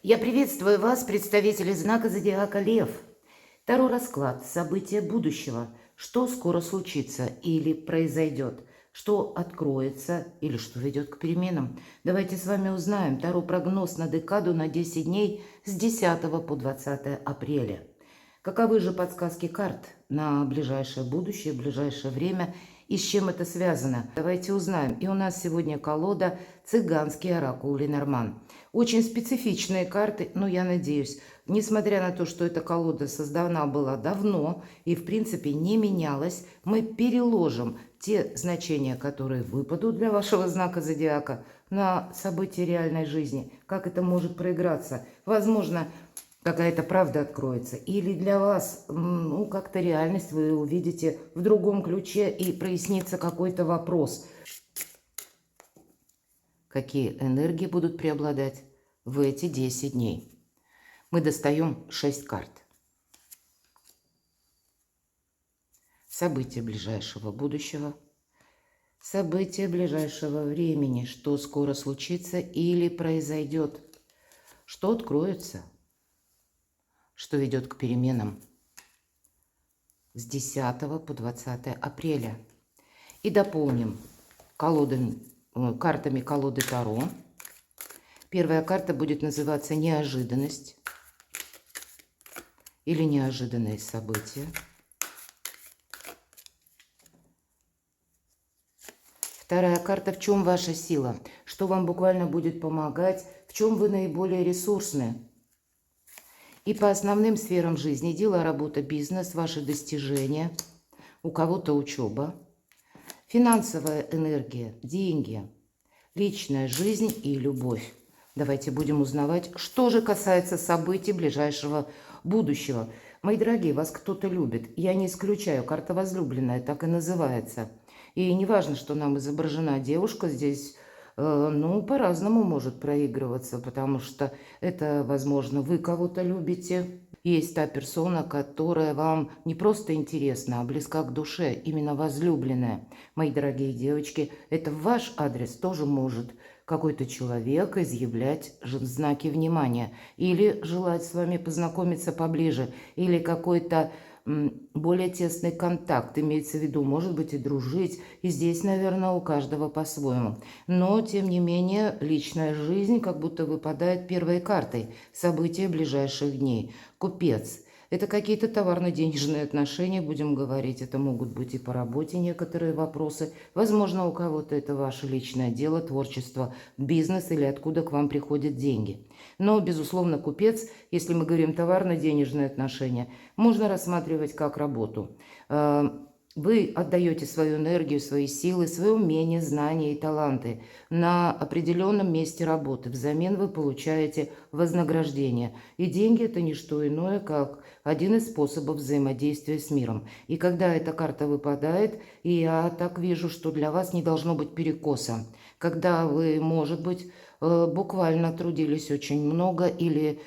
Я приветствую вас, представители знака зодиака Лев. Таро расклад, события будущего, что скоро случится или произойдет, что откроется или что ведет к переменам. Давайте с вами узнаем Таро прогноз на декаду на 10 дней с 10 по 20 апреля. Каковы же подсказки карт на ближайшее будущее, ближайшее время и с чем это связано? Давайте узнаем. И у нас сегодня колода «Цыганский оракул Ленорман». Очень специфичные карты, но я надеюсь, несмотря на то, что эта колода создана была давно и в принципе не менялась, мы переложим те значения, которые выпадут для вашего знака зодиака, на события реальной жизни. Как это может проиграться? Возможно, какая-то правда откроется. Или для вас, как-то реальность вы увидите в другом ключе и прояснится какой-то вопрос. Какие энергии будут преобладать в эти 10 дней? Мы достаем 6 карт. События ближайшего будущего. События ближайшего времени. Что скоро случится или произойдет. Что откроется. Что ведет к переменам с 10 по 20 апреля. И дополним картами колоды Таро. Первая карта будет называться «Неожиданность» или «Неожиданные события». Вторая карта «В чем ваша сила?», что вам буквально будет помогать, в чем вы наиболее ресурсны. И по основным сферам жизни: дело, работа, бизнес, ваши достижения, у кого-то учеба, финансовая энергия, деньги, личная жизнь и любовь. Давайте будем узнавать, что же касается событий ближайшего будущего. Мои дорогие, вас кто-то любит. Я не исключаю, карта возлюбленная так и называется. И не важно, что нам изображена девушка здесь, по-разному может проигрываться, потому что это, возможно, вы кого-то любите. Есть та персона, которая вам не просто интересна, а близка к душе, именно возлюбленная. Мои дорогие девочки, это в ваш адрес тоже может какой-то человек изъявлять знаки внимания, или желать с вами познакомиться поближе, или какой-то более тесный контакт, имеется в виду, может быть, и дружить. И здесь, наверное, у каждого по-своему. Но, тем не менее, личная жизнь как будто выпадает первой картой. События ближайших дней. Купец. Это какие-то товарно-денежные отношения, будем говорить. Это могут быть и по работе некоторые вопросы. Возможно, у кого-то это ваше личное дело, творчество, бизнес или откуда к вам приходят деньги. Но, безусловно, купец, если мы говорим товарно-денежные отношения, можно рассматривать как работу. Вы отдаете свою энергию, свои силы, свои умения, знания и таланты на определенном месте работы. Взамен вы получаете вознаграждение. И деньги – это не что иное, как один из способов взаимодействия с миром. И когда эта карта выпадает, и я так вижу, что для вас не должно быть перекоса. Когда вы, может быть, буквально трудились очень много или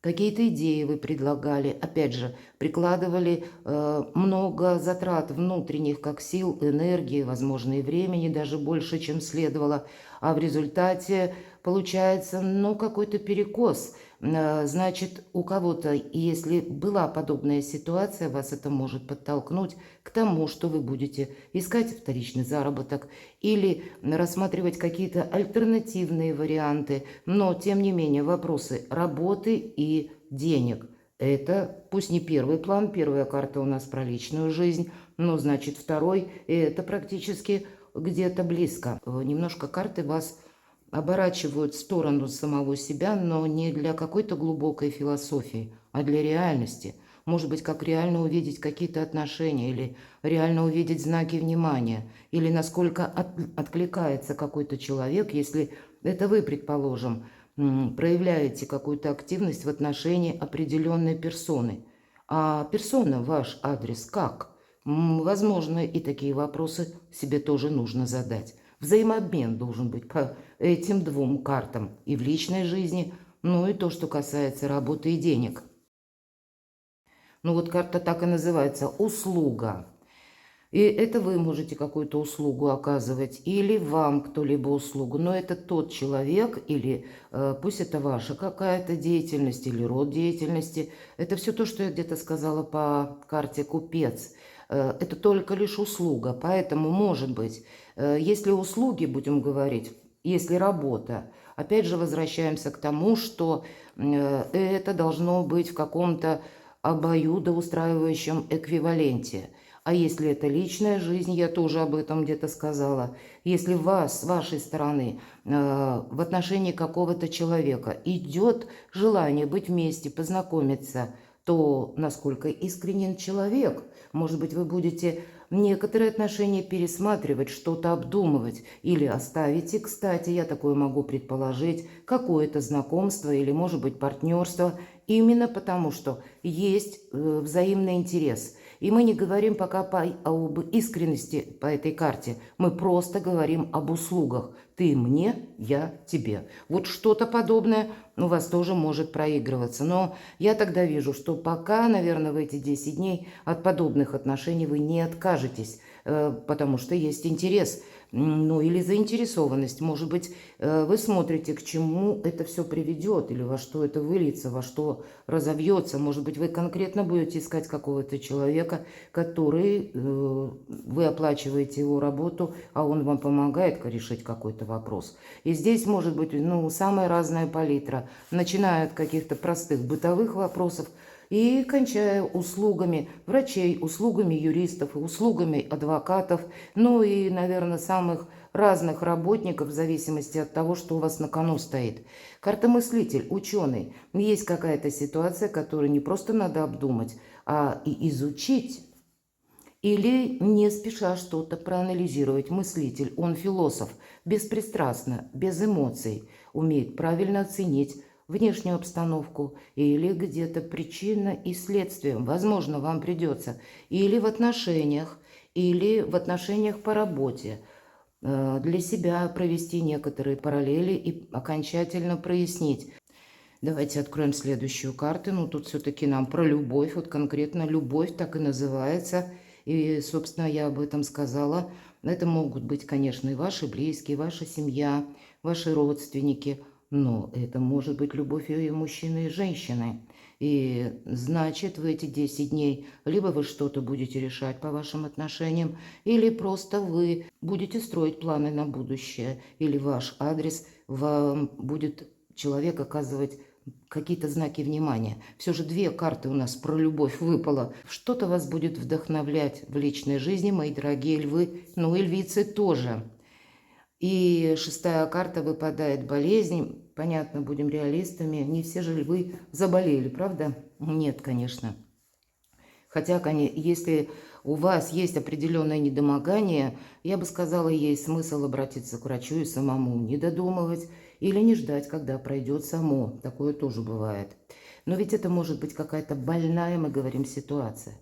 какие-то идеи вы предлагали, опять же, прикладывали много затрат внутренних, как сил, энергии, возможно, и времени, даже больше, чем следовало. А в результате получается, какой-то перекос. Значит, у кого-то, если была подобная ситуация, вас это может подтолкнуть к тому, что вы будете искать вторичный заработок или рассматривать какие-то альтернативные варианты. Но, тем не менее, вопросы работы и денег – это пусть не первый план. Первая карта у нас про личную жизнь, но, значит, второй – это практически где-то близко. Немножко карты вас оборачивают в сторону самого себя, но не для какой-то глубокой философии, а для реальности. Может быть, как реально увидеть какие-то отношения, или реально увидеть знаки внимания, или насколько откликается какой-то человек, если это вы, предположим, проявляете какую-то активность в отношении определенной персоны. А персона ваш адрес как? Возможно, и такие вопросы себе тоже нужно задать. Взаимообмен должен быть по этим двум картам и в личной жизни, и то, что касается работы и денег. Карта так и называется – услуга. И это вы можете какую-то услугу оказывать, или вам кто-либо услугу. Но это тот человек, или пусть это ваша какая-то деятельность, или род деятельности. Это все то, что я где-то сказала по карте купец. Это только лишь услуга. Поэтому, может быть, если услуги, будем говорить, если работа, опять же возвращаемся к тому, что это должно быть в каком-то обоюдоустраивающем эквиваленте. А если это личная жизнь, я тоже об этом где-то сказала, если вас, с вашей стороны, в отношении какого-то человека идет желание быть вместе, познакомиться, то насколько искренен человек, может быть, вы будете некоторые отношения пересматривать, что-то обдумывать или оставите, кстати, я такое могу предположить, какое-то знакомство или, может быть, партнерство, именно потому что есть взаимный интерес. И мы не говорим пока об искренности по этой карте, мы просто говорим об услугах. Ты мне, я тебе. Вот что-то подобное у вас тоже может проигрываться. Но я тогда вижу, что пока, наверное, в эти 10 дней от подобных отношений вы не откажетесь, потому что есть интерес, ну или заинтересованность. Может быть, вы смотрите, к чему это все приведет, или во что это выльется, во что разовьется. Может быть, вы конкретно будете искать какого-то человека, который, вы оплачиваете его работу, а он вам помогает решить какой-то вопрос. И здесь может быть, ну, самая разная палитра, начиная от каких-то простых бытовых вопросов и кончая услугами врачей, услугами юристов, услугами адвокатов, ну и, наверное, самых разных работников в зависимости от того, что у вас на кону стоит. Карта мыслитель, ученый. Есть какая-то ситуация, которую не просто надо обдумать, а и изучить. Или не спеша что-то проанализировать. Мыслитель, он философ, беспристрастно, без эмоций, умеет правильно оценить внешнюю обстановку или где-то причина и следствие. Возможно, вам придется или в отношениях по работе для себя провести некоторые параллели и окончательно прояснить. Давайте откроем следующую карту. Ну, тут все-таки нам про любовь. Вот конкретно любовь так и называется. И, собственно, я об этом сказала. Это могут быть, конечно, и ваши близкие, ваша семья, ваши родственники. Но это может быть любовь и мужчины, и женщины. И значит, в эти 10 дней либо вы что-то будете решать по вашим отношениям, или просто вы будете строить планы на будущее, или ваш адрес вам будет человек оказывать какие-то знаки внимания. Все же 2 карты у нас про любовь выпало. Что-то вас будет вдохновлять в личной жизни, мои дорогие львы, ну и львицы тоже. И 6-я карта выпадает болезнь. Понятно, будем реалистами. Не все же львы заболели, правда? Нет, конечно. Хотя, если у вас есть определенное недомогание, я бы сказала, есть смысл обратиться к врачу и самому не додумывать или не ждать, когда пройдет само. Такое тоже бывает. Но ведь это может быть какая-то больная, мы говорим, ситуация.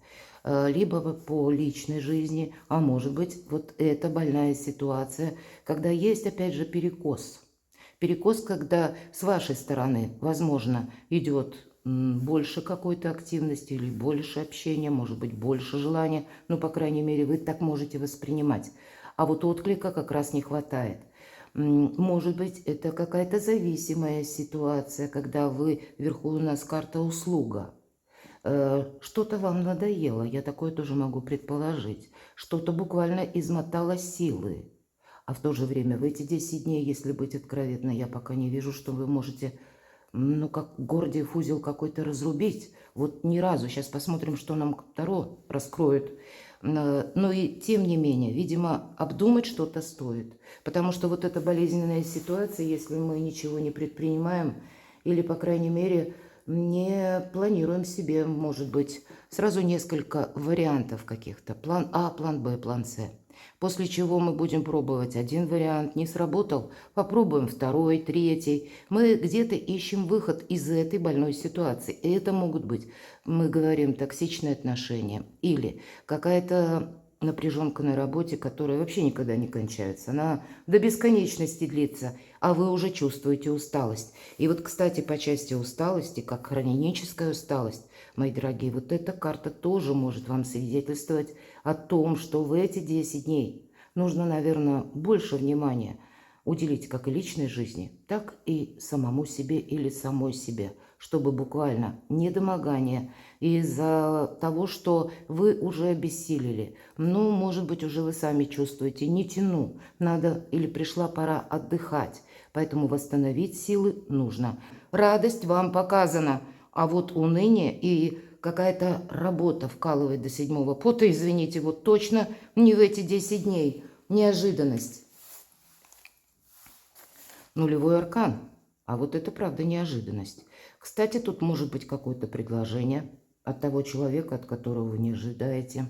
Либо по личной жизни, а может быть, вот эта больная ситуация, когда есть, опять же, перекос. Перекос, когда с вашей стороны, возможно, идет больше какой-то активности или больше общения, может быть, больше желания, ну, по крайней мере, вы так можете воспринимать. А вот отклика как раз не хватает. Может быть, это какая-то зависимая ситуация, когда вы, вверху у нас карта услуга. Что-то вам надоело, я такое тоже могу предположить. Что-то буквально измотало силы. А в то же время в эти 10 дней, если быть откровенной, я пока не вижу, что вы можете, ну, как Гордиев узел какой-то разрубить. Вот ни разу. Сейчас посмотрим, что нам Таро раскроет. Но и тем не менее, видимо, обдумать что-то стоит. Потому что вот эта болезненная ситуация, если мы ничего не предпринимаем, или, по крайней мере, не планируем себе, может быть, сразу несколько вариантов каких-то. План А, план Б, план С. После чего мы будем пробовать один вариант, не сработал, попробуем второй, третий. Мы где-то ищем выход из этой больной ситуации. И это могут быть, мы говорим, токсичные отношения или какая-то напряженка на работе, которая вообще никогда не кончается. Она до бесконечности длится, а вы уже чувствуете усталость. И вот, кстати, по части усталости, как хроническая усталость, мои дорогие, вот эта карта тоже может вам свидетельствовать о том, что в эти 10 дней нужно, наверное, больше внимания уделить как и личной жизни, так и самому себе или самой себе, чтобы буквально недомогание из-за того, что вы уже обессилели, ну, может быть, уже вы сами чувствуете, не тяну, надо или пришла пора отдыхать, поэтому восстановить силы нужно. Радость вам показана, а вот уныние и какая-то работа вкалывает до 7-го пота, извините, вот точно не в эти 10 дней, неожиданность. Нулевой аркан. А вот это правда неожиданность. Кстати, тут может быть какое-то предложение от того человека, от которого вы не ожидаете.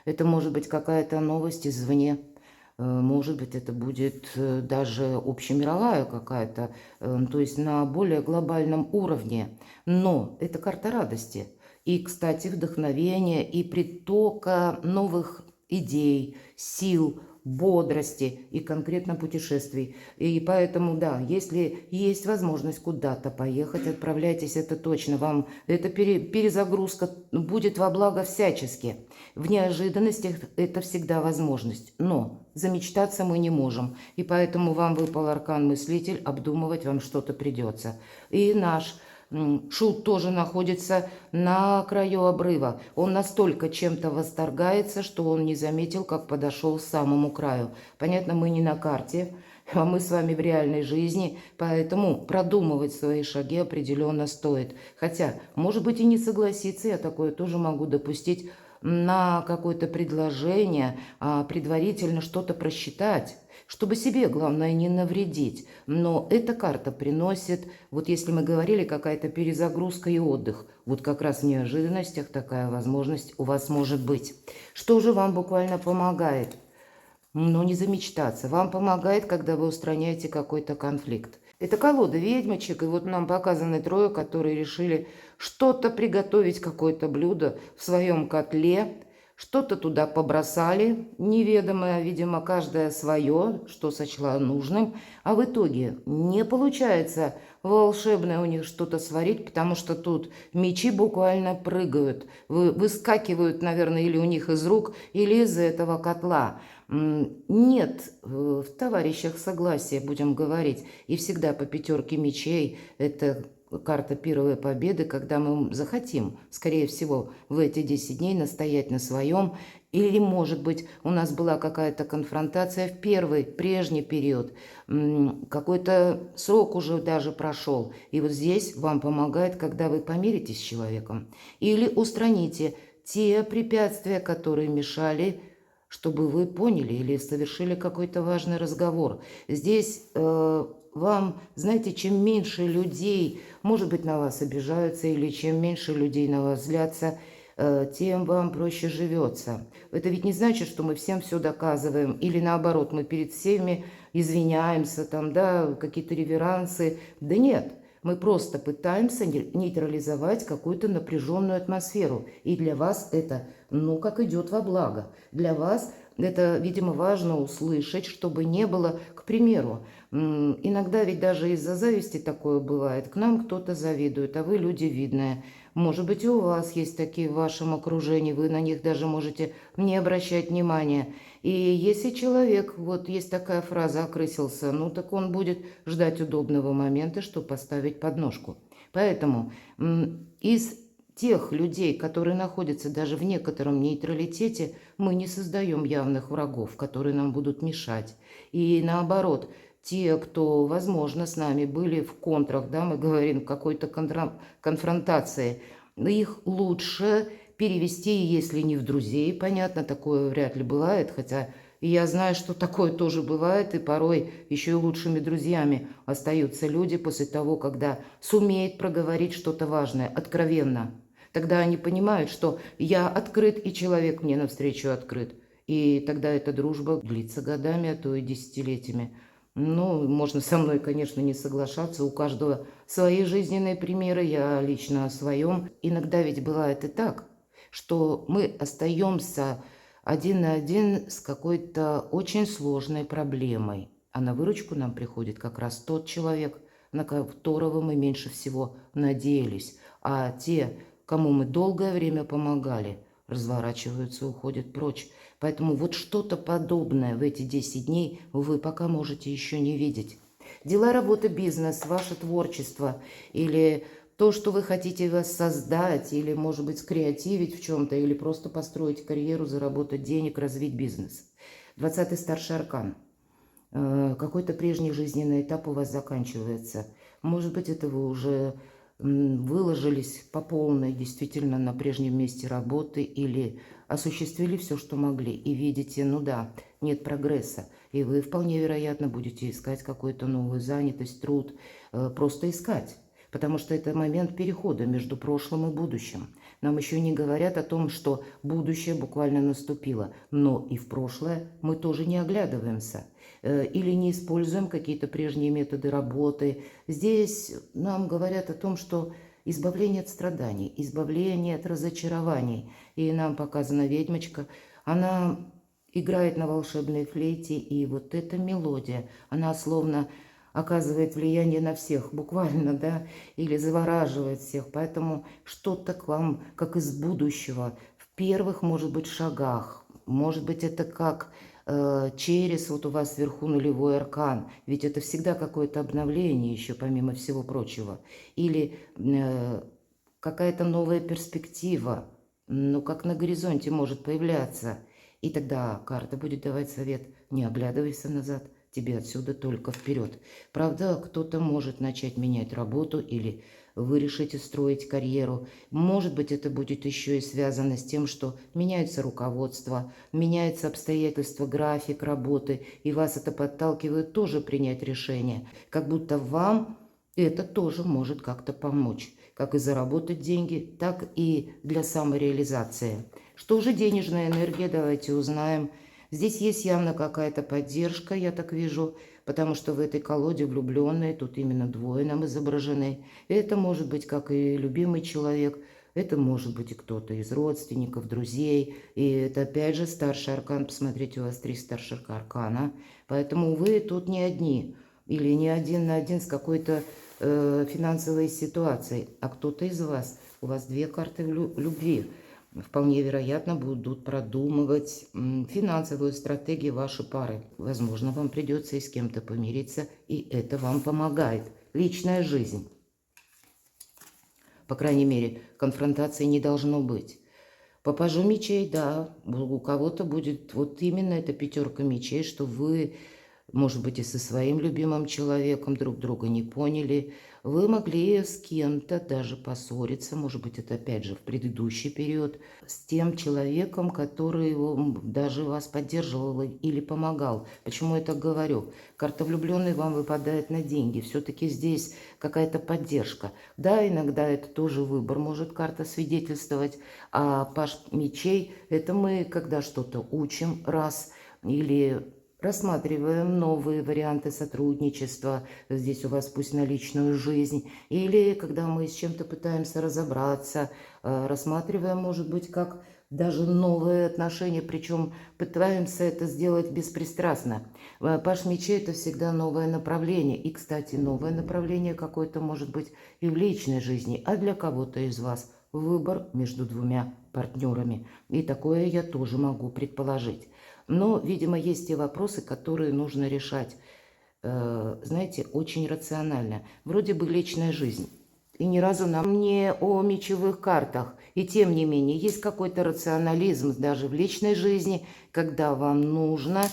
Это может быть какая-то новость извне. Может быть, это будет даже общемировая какая-то, то есть на более глобальном уровне. Но это карта радости. И, кстати, вдохновения и притока новых идей, сил, бодрости и конкретно путешествий. И поэтому, да, если есть возможность куда-то поехать, отправляйтесь, это точно. Вам эта перезагрузка будет во благо всячески. В неожиданностях это всегда возможность. Но замечтаться мы не можем. И поэтому вам выпал аркан-мыслитель, обдумывать вам что-то придется. И наш Шут тоже находится на краю обрыва. Он настолько чем-то восторгается, что он не заметил, как подошел к самому краю. Понятно, мы не на карте, а мы с вами в реальной жизни, поэтому продумывать свои шаги определенно стоит. Хотя, может быть, и не согласиться, я такое тоже могу допустить, на какое-то предложение, предварительно что-то просчитать, чтобы себе, главное, не навредить. Но эта карта приносит, вот если мы говорили, какая-то перезагрузка и отдых, вот как раз в неожиданностях такая возможность у вас может быть. Что же вам буквально помогает? Но не замечтаться. Вам помогает, когда вы устраняете какой-то конфликт. Это колода ведьмочек, и вот нам показаны трое, которые решили что-то приготовить, какое-то блюдо в своем котле, что-то туда побросали, неведомое, видимо, каждое свое, что сочла нужным, а в итоге не получается волшебное у них что-то сварить, потому что тут мечи буквально прыгают, выскакивают, наверное, или у них из рук, или из этого котла. Нет в товарищах согласия, будем говорить, и всегда по 5 мечей это карта первой победы, когда мы захотим, скорее всего, в эти 10 дней настоять на своем, или, может быть, у нас была какая-то конфронтация в первый, прежний период, какой-то срок уже даже прошел, и вот здесь вам помогает, когда вы помиритесь с человеком, или устраните те препятствия, которые мешали, чтобы вы поняли или совершили какой-то важный разговор. Здесь вам, знаете, чем меньше людей, может быть, на вас обижаются, или чем меньше людей на вас злятся, тем вам проще живется. Это ведь не значит, что мы всем все доказываем, или наоборот, мы перед всеми извиняемся, там, да, какие-то реверансы. Да нет, мы просто пытаемся нейтрализовать какую-то напряженную атмосферу. И для вас это, ну, как идет во благо. Для вас это, видимо, важно услышать, чтобы не было, к примеру, иногда ведь даже из-за зависти такое бывает. К нам кто-то завидует, а вы люди видные. Может быть, и у вас есть такие в вашем окружении, вы на них даже можете не обращать внимания. И если человек, вот есть такая фраза, окрысился, ну так он будет ждать удобного момента, чтобы поставить подножку. Поэтому из тех людей, которые находятся даже в некотором нейтралитете, мы не создаем явных врагов, которые нам будут мешать. И наоборот, те, кто, возможно, с нами были в контрах, да, мы говорим, в какой-то конфронтации, их лучше перевести, если не в друзей, понятно, такое вряд ли бывает, хотя я знаю, что такое тоже бывает, и порой еще и лучшими друзьями остаются люди после того, когда сумеет проговорить что-то важное, откровенно. Тогда они понимают, что я открыт, и человек мне навстречу открыт. И тогда эта дружба длится годами, а то и десятилетиями. Ну, можно со мной, конечно, не соглашаться. У каждого свои жизненные примеры, я лично о своем. Иногда ведь бывает и так, что мы остаемся один на один с какой-то очень сложной проблемой. А на выручку нам приходит как раз тот человек, на которого мы меньше всего надеялись. А те, кому мы долгое время помогали, разворачиваются, уходят прочь. Поэтому вот что-то подобное в эти 10 дней вы пока можете еще не видеть. Дела, работа, бизнес, ваше творчество или то, что вы хотите воссоздать, или, может быть, скреативить в чем-то, или просто построить карьеру, заработать денег, развить бизнес. 20-й старший аркан. Какой-то прежний жизненный этап у вас заканчивается. Может быть, это вы уже выложились по полной действительно на прежнем месте работы или осуществили все, что могли, и видите, ну да, нет прогресса, и вы вполне вероятно будете искать какую-то новую занятость, труд, просто искать. Потому что это момент перехода между прошлым и будущим. Нам еще не говорят о том, что будущее буквально наступило, но и в прошлое мы тоже не оглядываемся или не используем какие-то прежние методы работы. Здесь нам говорят о том, что избавление от страданий, избавление от разочарований. И нам показана ведьмочка, она играет на волшебной флейте, и вот эта мелодия, она словно оказывает влияние на всех, буквально, да, или завораживает всех. Поэтому что-то к вам, как из будущего, в первых, может быть, шагах. Может быть, это как через вот у вас вверху нулевой аркан, ведь это всегда какое-то обновление еще, помимо всего прочего. Или какая-то новая перспектива, ну, как на горизонте может появляться. И тогда карта будет давать совет: не оглядывайся назад, тебе отсюда только вперед. Правда, кто-то может начать менять работу или вы решите строить карьеру. Может быть, это будет еще и связано с тем, что меняется руководство, меняются обстоятельства, график работы, и вас это подталкивает тоже принять решение. Как будто вам это тоже может как-то помочь. Как и заработать деньги, так и для самореализации. Что же денежная энергия, давайте узнаем. Здесь есть явно какая-то поддержка, я так вижу, потому что в этой колоде влюбленные, тут именно двое нам изображены. Это может быть как и любимый человек, это может быть и кто-то из родственников, друзей. И это опять же старший аркан, посмотрите, у вас 3 старших аркана. Поэтому вы тут не одни, или не один на один с какой-то финансовой ситуацией, а кто-то из вас, у вас 2 карты любви. Вполне вероятно, будут продумывать финансовую стратегию вашей пары. Возможно, вам придется и с кем-то помириться, и это вам помогает. Личная жизнь. По крайней мере, конфронтации не должно быть. По пажу мечей, да, у кого-то будет вот именно эта 5 мечей, что вы, может быть, и со своим любимым человеком друг друга не поняли. Вы могли с кем-то даже поссориться, может быть, это опять же в предыдущий период, с тем человеком, который даже вас поддерживал или помогал. Почему я так говорю? Карта влюбленный вам выпадает на деньги. Все-таки здесь какая-то поддержка. Да, иногда это тоже выбор может карта свидетельствовать. А паж мечей – это мы, когда что-то учим раз или рассматриваем новые варианты сотрудничества, здесь у вас пусть на личную жизнь, или когда мы с чем-то пытаемся разобраться, рассматриваем, может быть, как даже новые отношения, причем пытаемся это сделать беспристрастно. Паш мечей – это всегда новое направление, и, кстати, новое направление какое-то может быть и в личной жизни, а для кого-то из вас выбор между 2 партнерами, и такое я тоже могу предположить. Но, видимо, есть те вопросы, которые нужно решать, знаете, очень рационально. Вроде бы личная жизнь. И ни разу нам не о мечевых картах. И тем не менее, есть какой-то рационализм даже в личной жизни, когда вам нужно,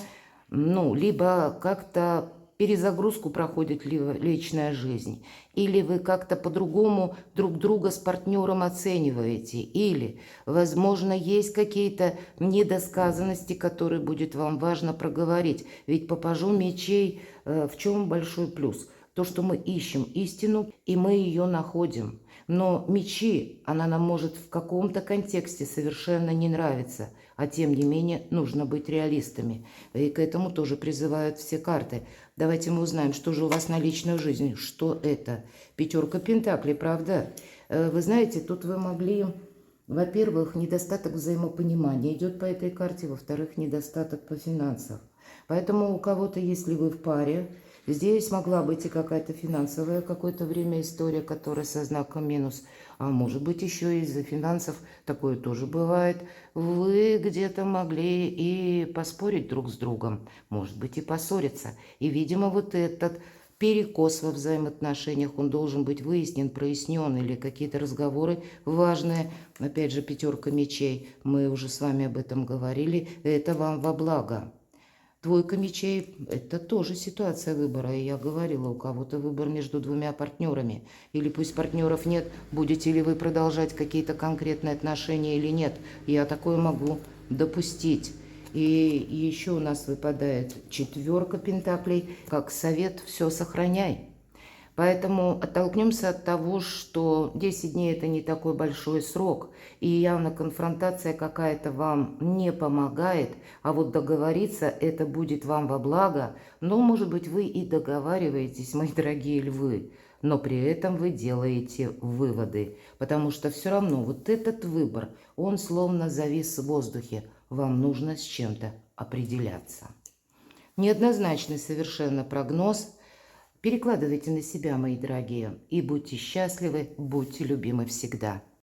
ну, либо как-то перезагрузку проходит личная жизнь, или вы как-то по-другому друг друга с партнером оцениваете, или, возможно, есть какие-то недосказанности, которые будет вам важно проговорить. Ведь по пажу мечей в чем большой плюс? То, что мы ищем истину, и мы ее находим. Но мечи, она нам может в каком-то контексте совершенно не нравиться, а тем не менее нужно быть реалистами. И к этому тоже призывают все карты. Давайте мы узнаем, что же у вас на личную жизнь, что это. 5 пентаклей, правда? Вы знаете, тут вы могли Во-первых, недостаток взаимопонимания идет по этой карте, во-вторых, недостаток по финансам. Поэтому у кого-то, если вы в паре, здесь могла быть и какая-то финансовая какое-то время история, которая со знаком минус, а может быть еще из-за финансов, такое тоже бывает, вы где-то могли и поспорить друг с другом, может быть и поссориться. И, видимо, вот этот перекос во взаимоотношениях, он должен быть выяснен, прояснен, или какие-то разговоры важные. Опять же, пятерка мечей, мы уже с вами об этом говорили, это вам во благо. Двойка мечей – это тоже ситуация выбора, и я говорила, у кого-то выбор между двумя партнерами. Или пусть партнеров нет, будете ли вы продолжать какие-то конкретные отношения или нет. Я такое могу допустить. И еще у нас выпадает четверка пентаклей, как совет «все сохраняй». Поэтому оттолкнемся от того, что 10 дней – это не такой большой срок, и явно конфронтация какая-то вам не помогает, а вот договориться это будет вам во благо, но, может быть, вы и договариваетесь, мои дорогие львы, но при этом вы делаете выводы, потому что все равно вот этот выбор, он словно завис в воздухе, вам нужно с чем-то определяться. Неоднозначный совершенно прогноз. Перекладывайте на себя, мои дорогие, и будьте счастливы, будьте любимы всегда.